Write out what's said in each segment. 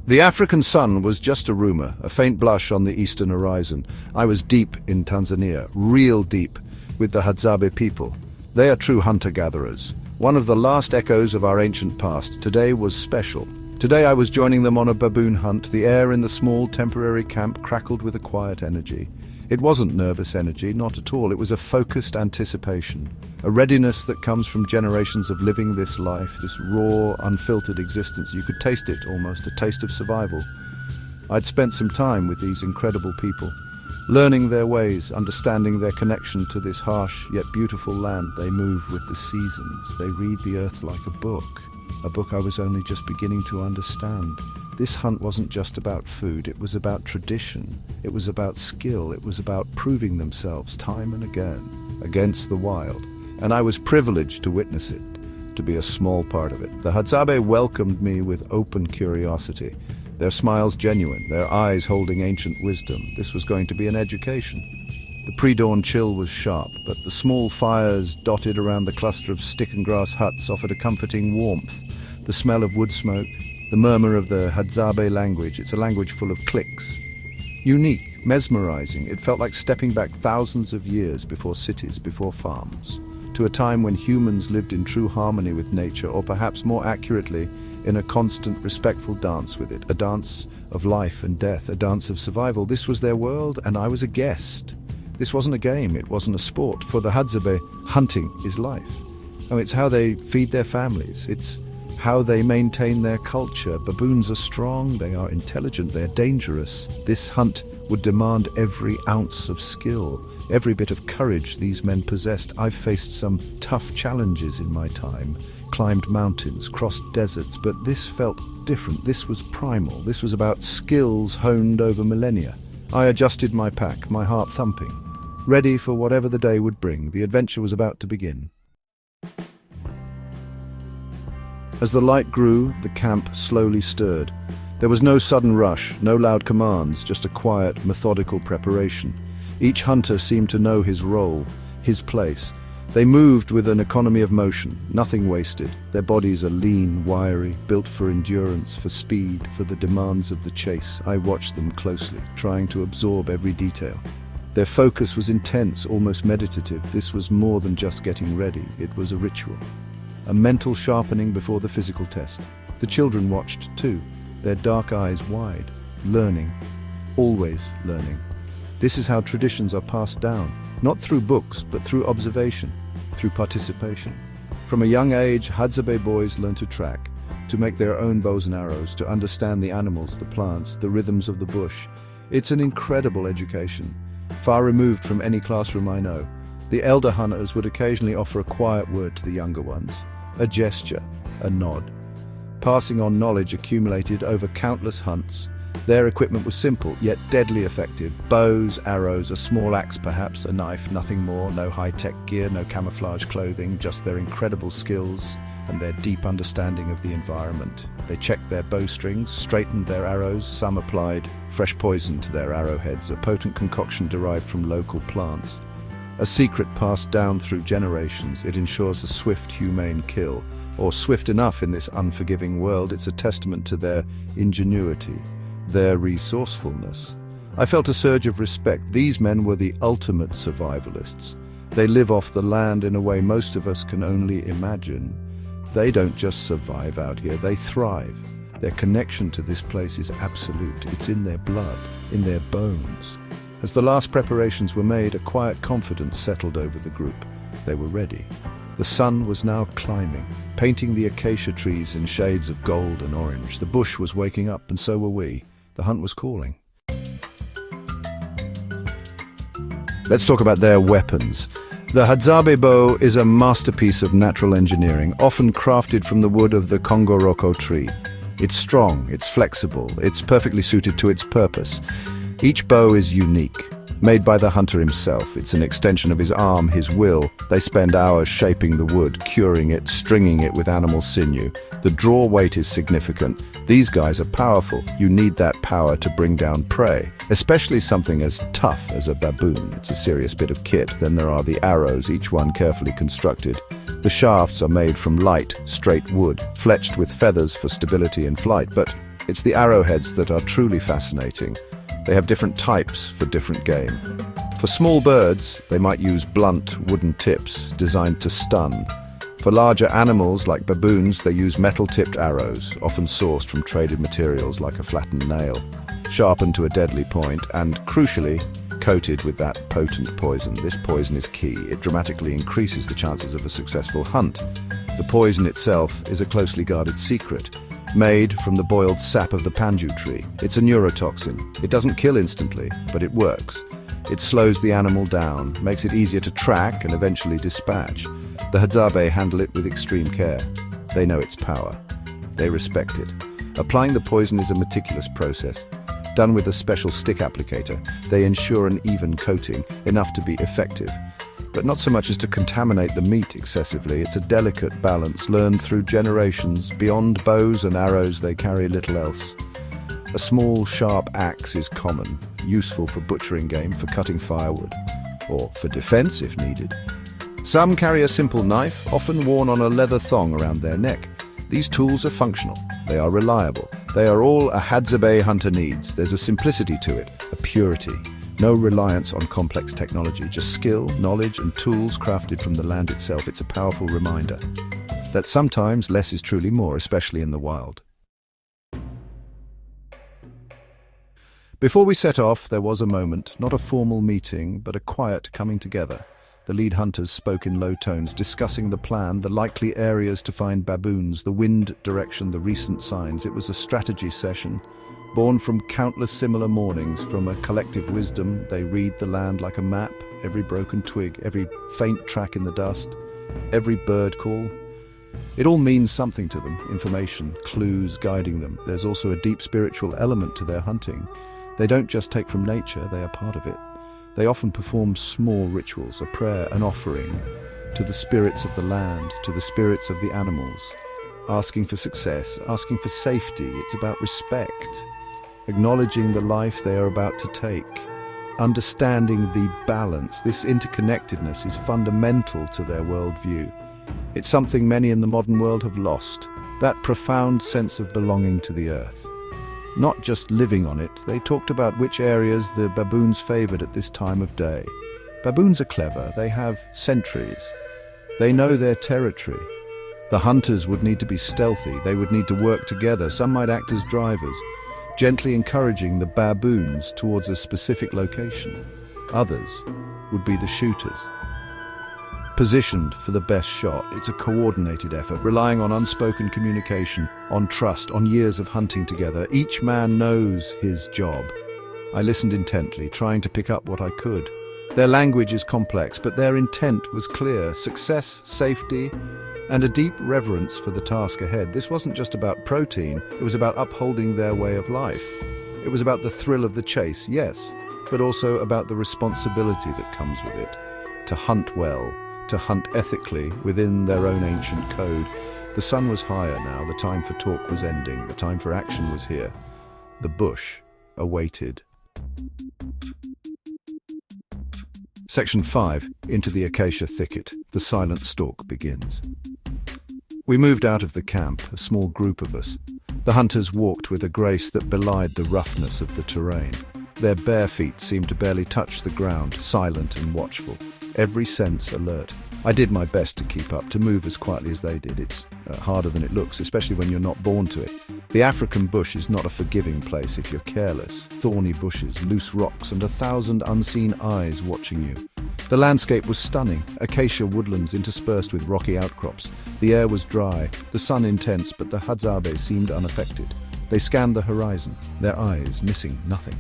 The African sun was just a rumor, a faint blush on the eastern horizon. I was deep in Tanzania, real deep, with the Hadzabe people. They are true hunter-gatherers. One of the last echoes of our ancient past. Today was special. Today I was joining them on a baboon hunt. The air in the small temporary camp crackled with a quiet energy. It wasn't nervous energy, not at all. It was a focused anticipation, a readiness that comes from generations of living this life, this raw, unfiltered existence. You could taste it almost, a taste of survival. I'd spent some time with these incredible people, learning their ways, understanding their connection to this harsh yet beautiful land. They move with the seasons. They read the earth like a book I was only just beginning to understand. This hunt wasn't just about food, it was about tradition, it was about skill, it was about proving themselves time and again against the wild. And I was privileged to witness it, to be a small part of it. The Hadzabe welcomed me with open curiosity, their smiles genuine, their eyes holding ancient wisdom. This was going to be an education. The pre-dawn chill was sharp, but the small fires dotted around the cluster of stick and grass huts offered a comforting warmth. The smell of wood smoke, the murmur of the Hadzabe language. It's a language full of clicks. Unique, mesmerizing. It felt like stepping back thousands of years before cities, before farms, to a time when humans lived in true harmony with nature, or perhaps more accurately, in a constant, respectful dance with it. A dance of life and death, a dance of survival. This was their world, and I was a guest. This wasn't a game, it wasn't a sport. For the Hadzabe, hunting is life. It's how they feed their families. It's how they maintain their culture. Baboons are strong, they are intelligent, they're dangerous. This hunt would demand every ounce of skill, every bit of courage these men possessed. I've faced some tough challenges in my time, climbed mountains, crossed deserts, but this felt different. This was primal. This was about skills honed over millennia. I adjusted my pack, my heart thumping, ready for whatever the day would bring. The adventure was about to begin. As the light grew, the camp slowly stirred. There was no sudden rush, no loud commands, just a quiet, methodical preparation. Each hunter seemed to know his role, his place. They moved with an economy of motion, nothing wasted. Their bodies are lean, wiry, built for endurance, for speed, for the demands of the chase. I watched them closely, trying to absorb every detail. Their focus was intense, almost meditative. This was more than just getting ready. It was a ritual, a mental sharpening before the physical test. The children watched too, their dark eyes wide, learning, always learning. This is how traditions are passed down, not through books, but through observation, through participation. From a young age, Hadzabe boys learn to track, to make their own bows and arrows, to understand the animals, the plants, the rhythms of the bush. It's an incredible education, far removed from any classroom I know. The elder hunters would occasionally offer a quiet word to the younger ones, a gesture, a nod, passing on knowledge accumulated over countless hunts. Their equipment was simple, yet deadly effective. Bows, arrows, a small axe perhaps, a knife, nothing more. No high-tech gear, no camouflage clothing, just their incredible skills and their deep understanding of the environment. They checked their bowstrings, straightened their arrows. Some applied fresh poison to their arrowheads, a potent concoction derived from local plants. A secret passed down through generations. It ensures a swift, humane kill, or swift enough in this unforgiving world. It's a testament to their ingenuity, their resourcefulness. I felt a surge of respect. These men were the ultimate survivalists. They live off the land in a way most of us can only imagine. They don't just survive out here, they thrive. Their connection to this place is absolute. It's in their blood, in their bones. As the last preparations were made, a quiet confidence settled over the group. They were ready. The sun was now climbing, painting the acacia trees in shades of gold and orange. The bush was waking up, and so were we. The hunt was calling. Let's talk about their weapons. The Hadzabe bow is a masterpiece of natural engineering, often crafted from the wood of the Kongoroko tree. It's strong, it's flexible, it's perfectly suited to its purpose. Each bow is unique, made by the hunter himself. It's an extension of his arm, his will. They spend hours shaping the wood, curing it, stringing it with animal sinew. The draw weight is significant. These guys are powerful. You need that power to bring down prey, especially something as tough as a baboon. It's a serious bit of kit. Then there are the arrows, each one carefully constructed. The shafts are made from light, straight wood, fletched with feathers for stability in flight. But It's the arrowheads that are truly fascinating. They have different types for different game. For small birds, they might use blunt wooden tips designed to stun. For larger animals like baboons, they use metal-tipped arrows, often sourced from traded materials like a flattened nail, sharpened to a deadly point and, crucially, coated with that potent poison. This poison is key. It dramatically increases the chances of a successful hunt. The poison itself is a closely guarded secret, made from the boiled sap of the panju tree. It's a neurotoxin. It doesn't kill instantly, but it works. It slows the animal down, makes it easier to track and eventually dispatch. The Hadzabe handle it with extreme care. They know its power. They respect it. Applying the poison is a meticulous process. Done with a special stick applicator, they ensure an even coating, enough to be effective. But not so much as to contaminate the meat excessively. It's a delicate balance learned through generations. Beyond bows and arrows, they carry little else. A small, sharp axe is common, useful for butchering game, for cutting firewood, or for defense if needed. Some carry a simple knife, often worn on a leather thong around their neck. These tools are functional. They are reliable. They are all a Hadzabe hunter needs. There's a simplicity to it, a purity. No reliance on complex technology, just skill, knowledge, and tools crafted from the land itself. It's a powerful reminder that sometimes less is truly more, especially in the wild. Before we set off, there was a moment, not a formal meeting, but a quiet coming together. The lead hunters spoke in low tones, discussing the plan, the likely areas to find baboons, the wind direction, the recent signs. It was a strategy session, born from countless similar mornings. From a collective wisdom, they read the land like a map, every broken twig, every faint track in the dust, every bird call. It all means something to them, information, clues guiding them. There's also a deep spiritual element to their hunting. They don't just take from nature, they are part of it. They often perform small rituals, a prayer, an offering, to the spirits of the land, to the spirits of the animals, asking for success, asking for safety. It's about respect, acknowledging the life they are about to take, understanding the balance. This interconnectedness is fundamental to their worldview. It's something many in the modern world have lost, that profound sense of belonging to the earth. Not just living on it, they talked about which areas the baboons favored at this time of day. Baboons are clever, they have sentries. They know their territory. The hunters would need to be stealthy, they would need to work together. Some might act as drivers, gently encouraging the baboons towards a specific location. Others would be the shooters, positioned for the best shot. It's a coordinated effort, relying on unspoken communication, on trust, on years of hunting together. Each man knows his job. I listened intently, trying to pick up what I could. Their language is complex, but their intent was clear. Success, safety, and a deep reverence for the task ahead. This wasn't just about protein, it was about upholding their way of life. It was about the thrill of the chase, yes, but also about the responsibility that comes with it. To hunt well, to hunt ethically within their own ancient code. The sun was higher now, the time for talk was ending, the time for action was here. The bush awaited. Section 5. Into the acacia thicket. The silent stalk begins. We moved out of the camp, a small group of us. The hunters walked with a grace that belied the roughness of the terrain. Their bare feet seemed to barely touch the ground, silent and watchful, every sense alert. I did my best to keep up, to move as quietly as they did. It's harder than it looks, especially when you're not born to it. The African bush is not a forgiving place if you're careless. Thorny bushes, loose rocks, and 1,000 unseen eyes watching you. The landscape was stunning, acacia woodlands interspersed with rocky outcrops. The air was dry, the sun intense, but the Hadzabe seemed unaffected. They scanned the horizon, their eyes missing nothing.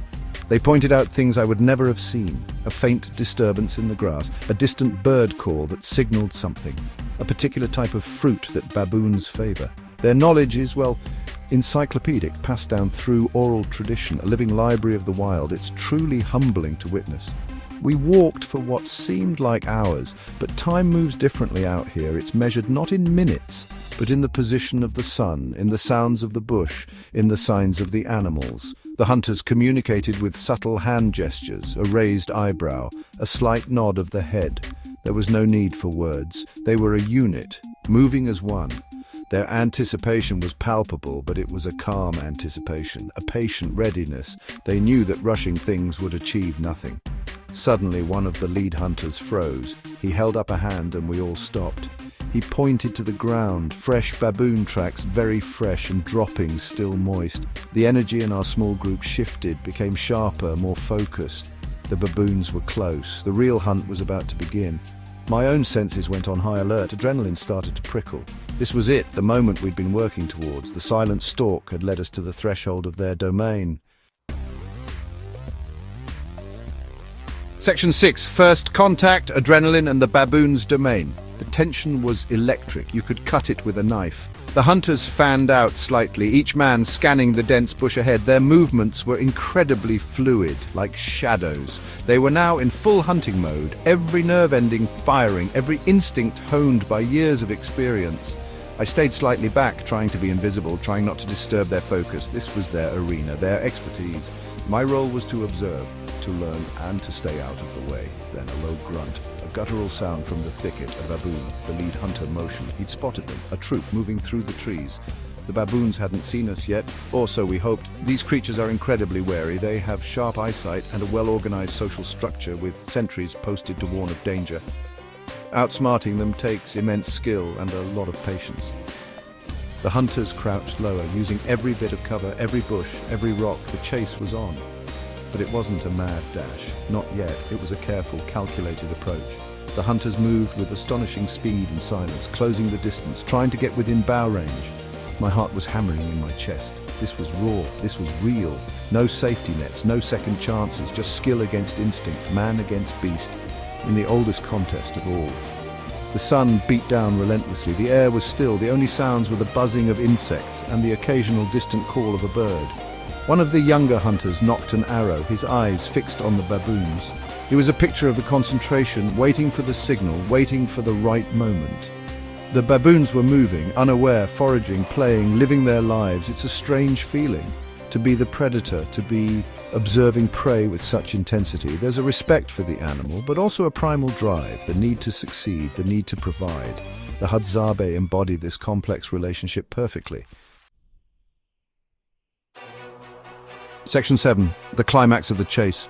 They pointed out things I would never have seen, a faint disturbance in the grass, a distant bird call that signaled something, a particular type of fruit that baboons favor. Their knowledge is, well, encyclopedic, passed down through oral tradition, a living library of the wild. It's truly humbling to witness. We walked for what seemed like hours, but time moves differently out here. It's measured not in minutes, but in the position of the sun, in the sounds of the bush, in the signs of the animals. The hunters communicated with subtle hand gestures, a raised eyebrow, a slight nod of the head. There was no need for words. They were a unit, moving as one. Their anticipation was palpable, but it was a calm anticipation, a patient readiness. They knew that rushing things would achieve nothing. Suddenly, one of the lead hunters froze. He held up a hand and we all stopped. He pointed to the ground, fresh baboon tracks, very fresh and droppings still moist. The energy in our small group shifted, became sharper, more focused. The baboons were close. The real hunt was about to begin. My own senses went on high alert. Adrenaline started to prickle. This was it, the moment we'd been working towards. The silent stalk had led us to the threshold of their domain. Section 6. First contact, adrenaline and the baboon's domain. The tension was electric. You could cut it with a knife. The hunters fanned out slightly, each man scanning the dense bush ahead. Their movements were incredibly fluid, like shadows. They were now in full hunting mode, every nerve ending firing, every instinct honed by years of experience. I stayed slightly back, trying to be invisible, trying not to disturb their focus. This was their arena, their expertise. My role was to observe, to learn, and to stay out of the way. Then a low grunt, a guttural sound from the thicket, a baboon. The lead hunter motioned. He'd spotted them, a troop moving through the trees. The baboons hadn't seen us yet, or so we hoped. These creatures are incredibly wary. They have sharp eyesight and a well-organized social structure with sentries posted to warn of danger. Outsmarting them takes immense skill and a lot of patience. The hunters crouched lower, using every bit of cover, every bush, every rock. The chase was on. But it wasn't a mad dash. Not yet. It was a careful, calculated approach. The hunters moved with astonishing speed and silence, closing the distance, trying to get within bow range. My heart was hammering in my chest. This was raw. This was real. No safety nets, no second chances, just skill against instinct, man against beast, in the oldest contest of all. The sun beat down relentlessly. The air was still. The only sounds were the buzzing of insects and the occasional distant call of a bird. One of the younger hunters knocked an arrow, his eyes fixed on the baboons. It was a picture of the concentration, waiting for the signal, waiting for the right moment. The baboons were moving, unaware, foraging, playing, living their lives. It's a strange feeling to be the predator, to be observing prey with such intensity. There's a respect for the animal, but also a primal drive, the need to succeed, the need to provide. The Hadzabe embodied this complex relationship perfectly. Section 7. The climax of the chase.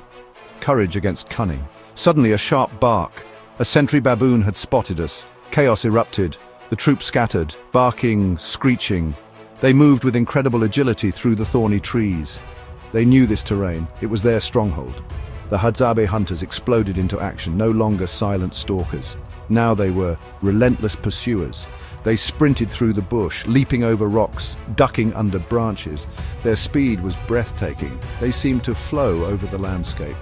Courage against cunning. Suddenly a sharp bark. A sentry baboon had spotted us. Chaos erupted. The troop scattered, barking, screeching. They moved with incredible agility through the thorny trees. They knew this terrain. It was their stronghold. The Hadzabe hunters exploded into action, no longer silent stalkers. Now they were relentless pursuers. They sprinted through the bush, leaping over rocks, ducking under branches. Their speed was breathtaking. They seemed to flow over the landscape.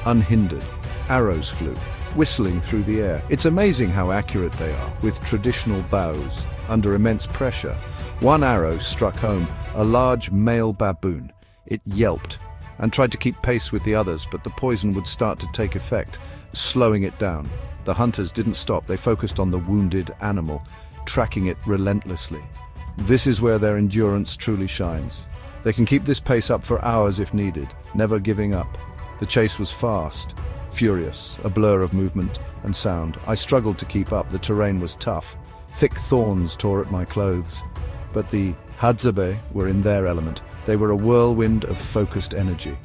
Unhindered, arrows flew, whistling through the air. It's amazing how accurate they are, with traditional bows. Under immense pressure, one arrow struck home, a large male baboon. It yelped and tried to keep pace with the others, but the poison would start to take effect, slowing it down. The hunters didn't stop. They focused on the wounded animal, tracking it relentlessly. This is where their endurance truly shines. They can keep this pace up for hours if needed, never giving up. The chase was fast, furious, a blur of movement and sound. I struggled to keep up. The terrain was tough. Thick thorns tore at my clothes. But the Hadzabe were in their element. They were a whirlwind of focused energy.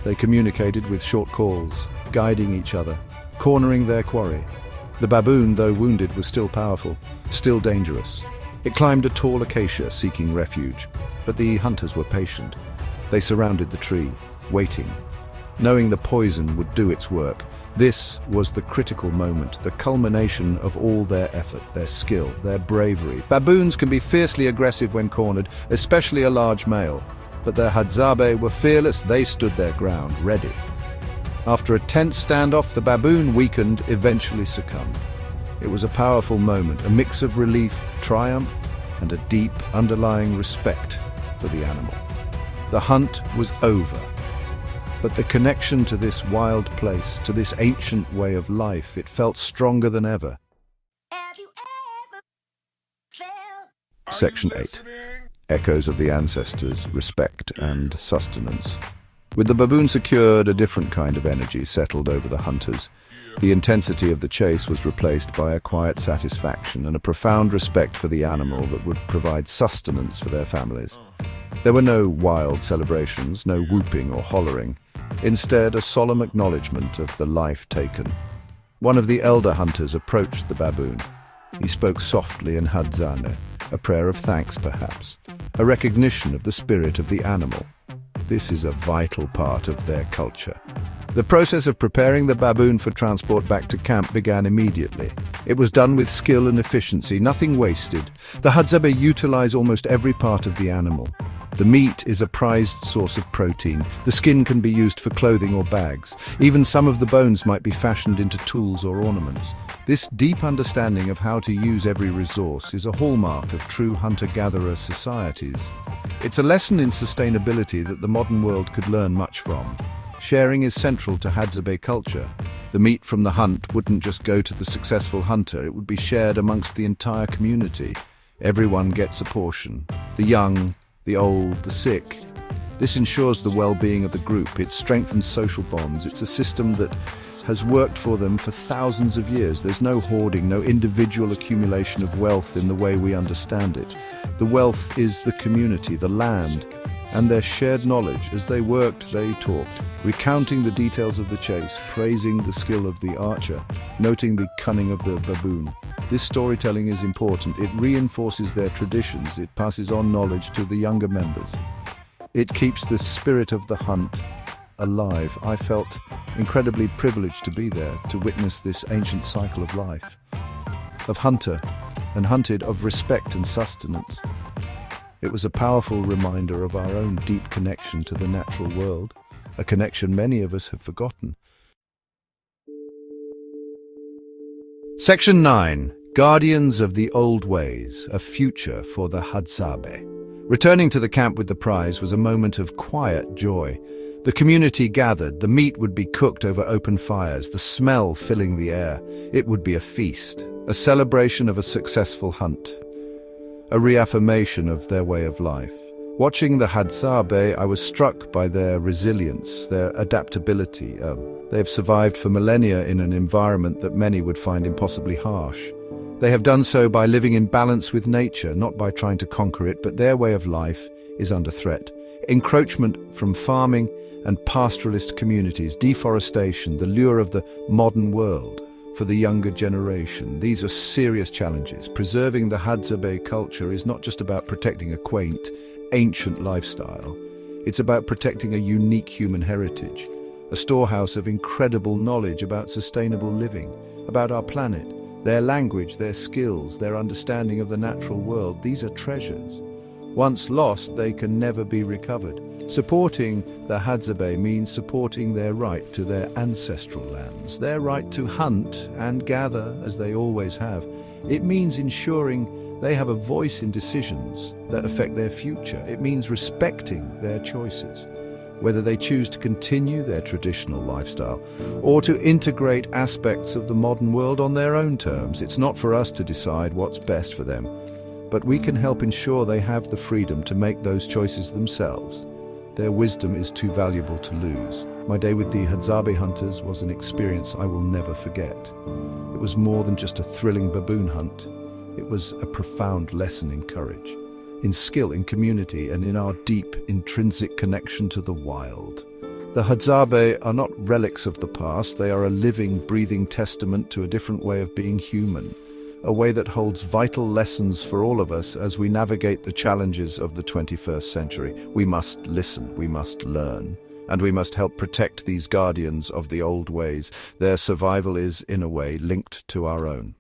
They communicated with short calls, guiding each other, cornering their quarry. The baboon, though wounded, was still powerful, still dangerous. It climbed a tall acacia, seeking refuge. But the hunters were patient. They surrounded the tree, waiting, knowing the poison would do its work. This was the critical moment, the culmination of all their effort, their skill, their bravery. Baboons can be fiercely aggressive when cornered, especially a large male. But the Hadzabe were fearless. They stood their ground, ready. After a tense standoff, the baboon weakened, eventually succumbed. It was a powerful moment, a mix of relief, triumph, and a deep, underlying respect for the animal. The hunt was over. But the connection to this wild place, to this ancient way of life, it felt stronger than ever. Section 8. Echoes of the ancestors, respect and sustenance. With the baboon secured, a different kind of energy settled over the hunters. The intensity of the chase was replaced by a quiet satisfaction and a profound respect for the animal that would provide sustenance for their families. There were no wild celebrations, no whooping or hollering. Instead, a solemn acknowledgement of the life taken. One of the elder hunters approached the baboon. He spoke softly in Hadzabe, a prayer of thanks perhaps, a recognition of the spirit of the animal. This is a vital part of their culture. The process of preparing the baboon for transport back to camp began immediately. It was done with skill and efficiency, nothing wasted. The Hadzabe utilize almost every part of the animal. The meat is a prized source of protein. The skin can be used for clothing or bags. Even some of the bones might be fashioned into tools or ornaments. This deep understanding of how to use every resource is a hallmark of true hunter-gatherer societies. It's a lesson in sustainability that the modern world could learn much from. Sharing is central to Hadzabe culture. The meat from the hunt wouldn't just go to the successful hunter, it would be shared amongst the entire community. Everyone gets a portion. The young, the old, the sick. This ensures the well-being of the group. It strengthens social bonds. It's a system that has worked for them for thousands of years. There's no hoarding, no individual accumulation of wealth in the way we understand it. The wealth is the community, the land, and their shared knowledge. As they worked, they talked, recounting the details of the chase, praising the skill of the archer, noting the cunning of the baboon. This storytelling is important. It reinforces their traditions. It passes on knowledge to the younger members. It keeps the spirit of the hunt alive. I felt incredibly privileged to be there, to witness this ancient cycle of life, of hunter and hunted, of respect and sustenance. It was a powerful reminder of our own deep connection to the natural world, a connection many of us have forgotten. Section 9. Guardians of the Old Ways, a future for the Hadzabe. Returning to the camp with the prize was a moment of quiet joy. The community gathered, the meat would be cooked over open fires, the smell filling the air. It would be a feast, a celebration of a successful hunt, a reaffirmation of their way of life. Watching the Hadzabe, I was struck by their resilience, their adaptability. They have survived for millennia in an environment that many would find impossibly harsh. They have done so by living in balance with nature, not by trying to conquer it, but their way of life is under threat. Encroachment from farming and pastoralist communities, deforestation, the lure of the modern world for the younger generation. These are serious challenges. Preserving the Hadzabe culture is not just about protecting a quaint, ancient lifestyle. It's about protecting a unique human heritage, a storehouse of incredible knowledge about sustainable living, about our planet, their language, their skills, their understanding of the natural world. These are treasures. Once lost, they can never be recovered. Supporting the Hadzabe means supporting their right to their ancestral lands, their right to hunt and gather as they always have. It means ensuring they have a voice in decisions that affect their future. It means respecting their choices, whether they choose to continue their traditional lifestyle or to integrate aspects of the modern world on their own terms. It's not for us to decide what's best for them, but we can help ensure they have the freedom to make those choices themselves. Their wisdom is too valuable to lose. My day with the Hadzabe hunters was an experience I will never forget. It was more than just a thrilling baboon hunt. It was a profound lesson in courage, in skill, in community, and in our deep, intrinsic connection to the wild. The Hadzabe are not relics of the past. They are a living, breathing testament to a different way of being human, a way that holds vital lessons for all of us as we navigate the challenges of the 21st century. We must listen, we must learn, and we must help protect these guardians of the old ways. Their survival is, in a way, linked to our own.